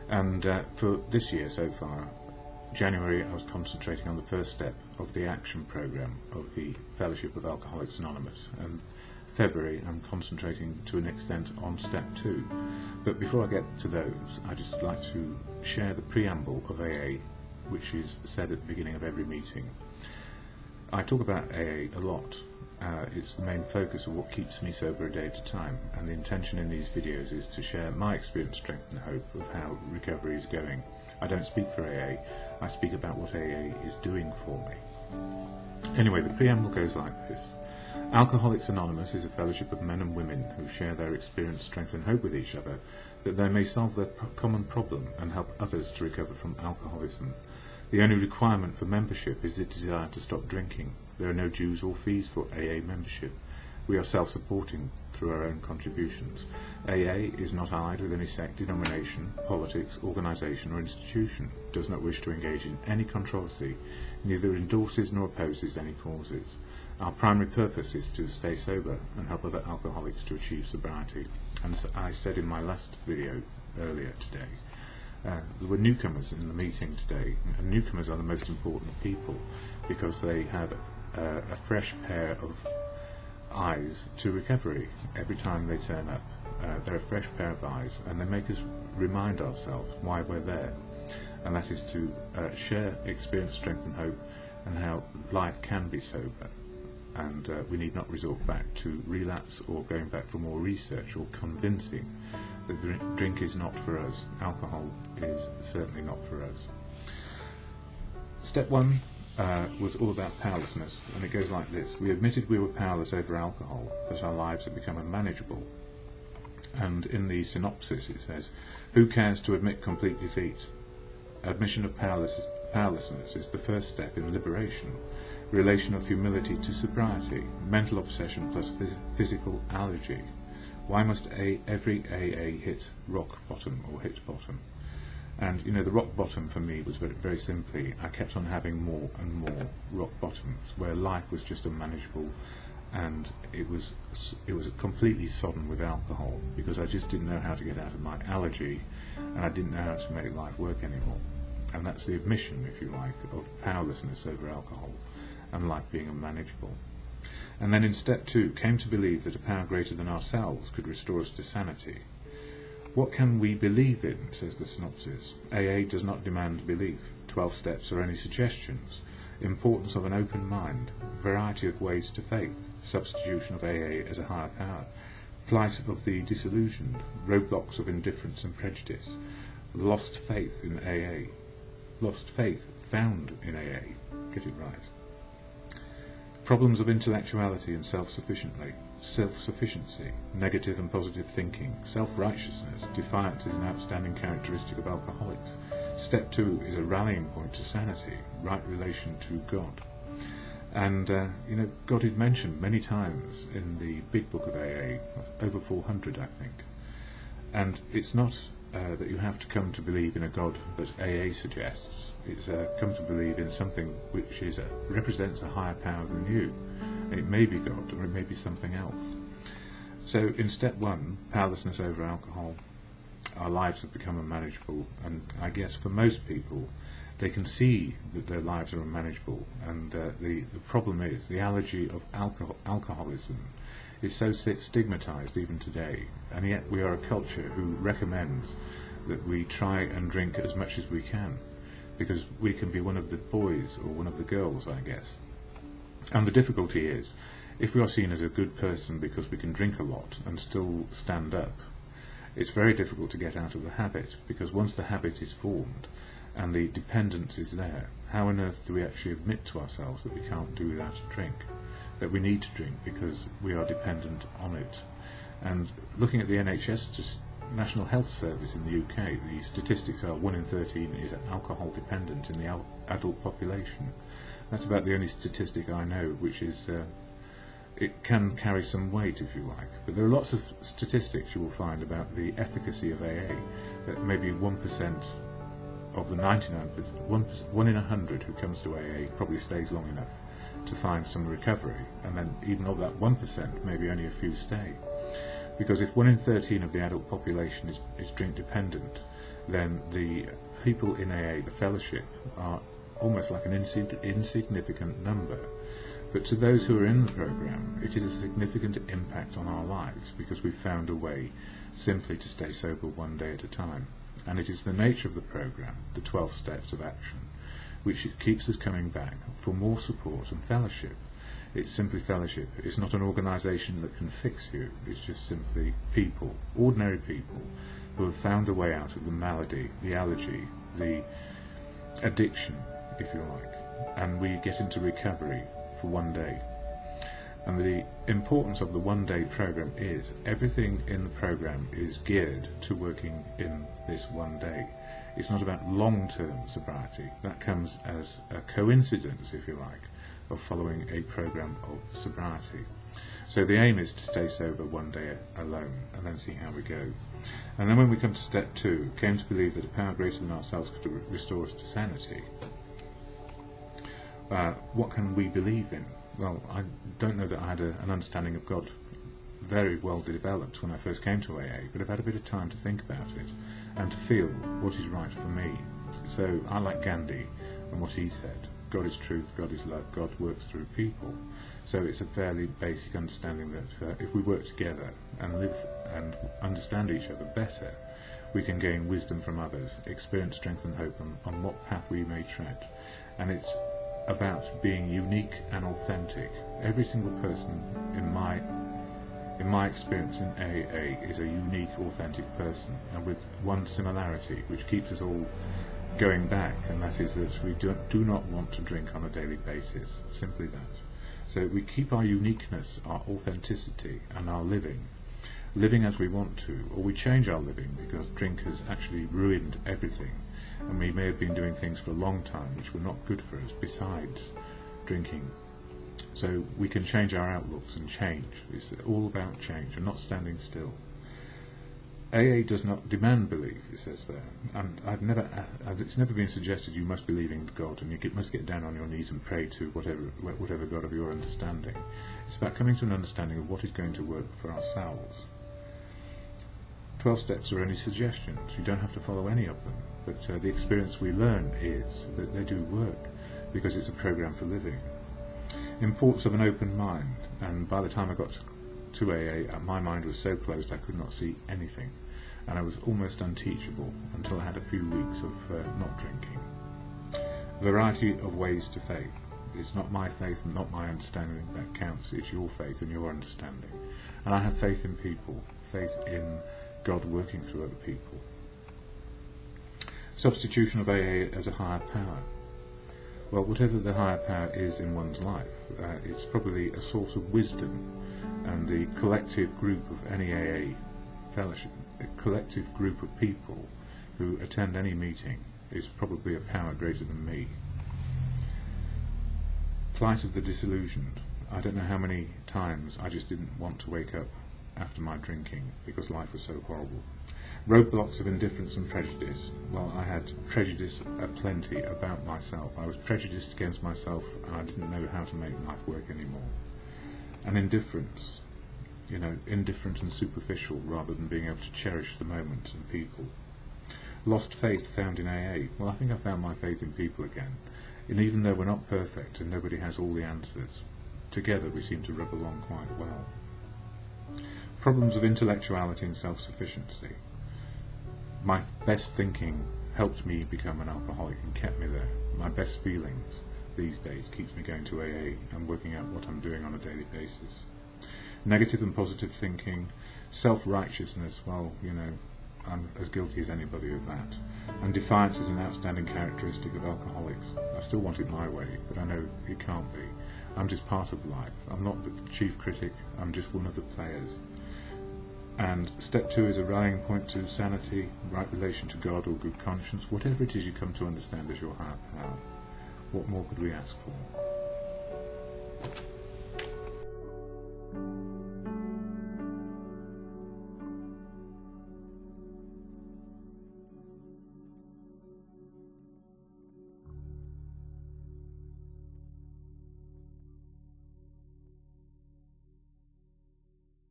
And for this year so far, January I was concentrating on the first step of the action programme of the Fellowship of Alcoholics Anonymous, and February I'm concentrating to an extent on step 2. But before I get to those, I'd just like to share the preamble of AA, which is said at the beginning of every meeting. I talk about AA a lot. It's the main focus of what keeps me sober a day at a time, and the intention in these videos is to share my experience, strength and hope of how recovery is going. I don't speak for AA, I speak about what AA is doing for me. Anyway, the preamble goes like this. Alcoholics Anonymous is a fellowship of men and women who share their experience, strength and hope with each other, that they may solve their common problem and help others to recover from alcoholism. The only requirement for membership is the desire to stop drinking. There are no dues or fees for AA membership. We are self-supporting through our own contributions. AA is not allied with any sect, denomination, politics, organisation or institution, does not wish to engage in any controversy, neither endorses nor opposes any causes. Our primary purpose is to stay sober and help other alcoholics to achieve sobriety. And as I said in my last video earlier today, there were newcomers in the meeting today, and newcomers are the most important people because they have a fresh pair of eyes to recovery. Every time they turn up, they're a fresh pair of eyes, and they make us remind ourselves why we're there, and that is to share experience, strength and hope, and how life can be sober, and we need not resort back to relapse or going back for more research or convincing that drink is not for us. Alcohol is certainly not for us. Step 1 was all about powerlessness, and it goes like this. We admitted we were powerless over alcohol, that our lives had become unmanageable. And in the synopsis it says, who cares to admit complete defeat? Admission of powerlessness is the first step in liberation. Relation of humility to sobriety, mental obsession plus physical allergy. Why must every AA hit rock bottom or hit bottom? And you know, the rock bottom for me was very simply, I kept on having more and more rock bottoms where life was just unmanageable, and it was completely sodden with alcohol because I just didn't know how to get out of my allergy, and I didn't know how to make life work anymore. And that's the admission, if you like, of powerlessness over alcohol and life being unmanageable. And then in step 2, came to believe that a power greater than ourselves could restore us to sanity. What can we believe in, says the synopsis. AA does not demand belief. 12 steps are only suggestions. Importance of an open mind, variety of ways to faith, substitution of AA as a higher power, plight of the disillusioned, roadblocks of indifference and prejudice, lost faith in AA, lost faith found in AA, get it right. Problems of intellectuality and self-sufficiency, negative and positive thinking, self-righteousness, defiance is an outstanding characteristic of alcoholics. Step 2 is a rallying point to sanity, right relation to God. And, you know, God is mentioned many times in the big book of AA, over 400 I think. And it's not that you have to come to believe in a God that AA suggests. It's come to believe in something which represents a higher power than you. It may be God, or it may be something else. So in step 1, powerlessness over alcohol, our lives have become unmanageable, and I guess for most people they can see that their lives are unmanageable, and the problem is the allergy of alcoholism is so stigmatized even today, and yet we are a culture who recommends that we try and drink as much as we can, because we can be one of the boys or one of the girls, I guess. And the difficulty is, if we are seen as a good person because we can drink a lot and still stand up, it's very difficult to get out of the habit, because once the habit is formed and the dependence is there, how on earth do we actually admit to ourselves that we can't do without a drink, that we need to drink because we are dependent on it? And looking at the NHS National Health Service in the UK, the statistics are 1 in 13 is alcohol dependent in the adult population. That's about the only statistic I know which is it can carry some weight, if you like. But there are lots of statistics you will find about the efficacy of AA, that maybe 1% of the 99%, 1 in 100 who comes to AA probably stays long enough to find some recovery, and then even of that 1%, maybe only a few stay. Because if 1 in 13 of the adult population is drink dependent, then the people in AA, the fellowship, are almost like an insignificant number. But to those who are in the program, it is a significant impact on our lives, because we've found a way simply to stay sober one day at a time. And it is the nature of the program, the 12 steps of action, which keeps us coming back for more support and fellowship. It's simply fellowship. It's not an organisation that can fix you. It's just simply people, ordinary people, who have found a way out of the malady, the allergy, the addiction, if you like. And we get into recovery for one day. And the importance of the one-day program is everything in the program is geared to working in this one day. It's not about long-term sobriety. That comes as a coincidence, if you like, of following a program of sobriety. So the aim is to stay sober one day alone, and then see how we go. And then when we come to step 2, came to believe that a power greater than ourselves could restore us to sanity. What can we believe in? Well, I don't know that I had an understanding of God very well developed when I first came to AA, but I've had a bit of time to think about it and to feel what is right for me. So I like Gandhi and what he said. God is truth, God is love, God works through people. So it's a fairly basic understanding that if we work together and live and understand each other better, we can gain wisdom from others, experience strength and hope on what path we may tread. And it's about being unique and authentic. Every single person in my experience in AA is a unique, authentic person, and with one similarity which keeps us all going back, and that is that we do not want to drink on a daily basis. Simply that. So we keep our uniqueness, our authenticity, and our living as we want to, or we change our living because drink has actually ruined everything. And we may have been doing things for a long time which were not good for us besides drinking. So we can change our outlooks and change. It's all about change and not standing still. AA does not demand belief, it says there. And it's never been suggested you must believe in God and you must get down on your knees and pray to whatever God of your understanding. It's about coming to an understanding of what is going to work for ourselves. 12 steps are only suggestions. You don't have to follow any of them. But the experience we learn is that they do work, because it's a program for living. Importance of an open mind, and by the time I got to AA, my mind was so closed I could not see anything, and I was almost unteachable until I had a few weeks of not drinking. Variety of ways to faith. It's not my faith and not my understanding that counts, it's your faith and your understanding. And I have faith in people, faith in God working through other people. Substitution of AA as a higher power. Well, whatever the higher power is in one's life, it's probably a source of wisdom, and the collective group of any AA fellowship, a collective group of people who attend any meeting, is probably a power greater than me. Plight of the disillusioned. I don't know how many times I just didn't want to wake up after my drinking because life was so horrible. Roadblocks of indifference and prejudice. Well, I had prejudice aplenty about myself. I was prejudiced against myself and I didn't know how to make life work anymore. And indifference, indifferent and superficial rather than being able to cherish the moment and people. Lost faith found in AA. Well, I think I found my faith in people again. And even though we're not perfect and nobody has all the answers, together we seem to rub along quite well. Problems of intellectuality and self-sufficiency. My best thinking helped me become an alcoholic and kept me there. My best feelings these days keeps me going to AA and working out what I'm doing on a daily basis. Negative and positive thinking, self-righteousness, well, I'm as guilty as anybody of that. And defiance is an outstanding characteristic of alcoholics. I still want it my way, but I know it can't be. I'm just part of life. I'm not the chief critic, I'm just one of the players. And step 2 is a rallying point to sanity, right relation to God or good conscience, whatever it is you come to understand as your higher power. What more could we ask for?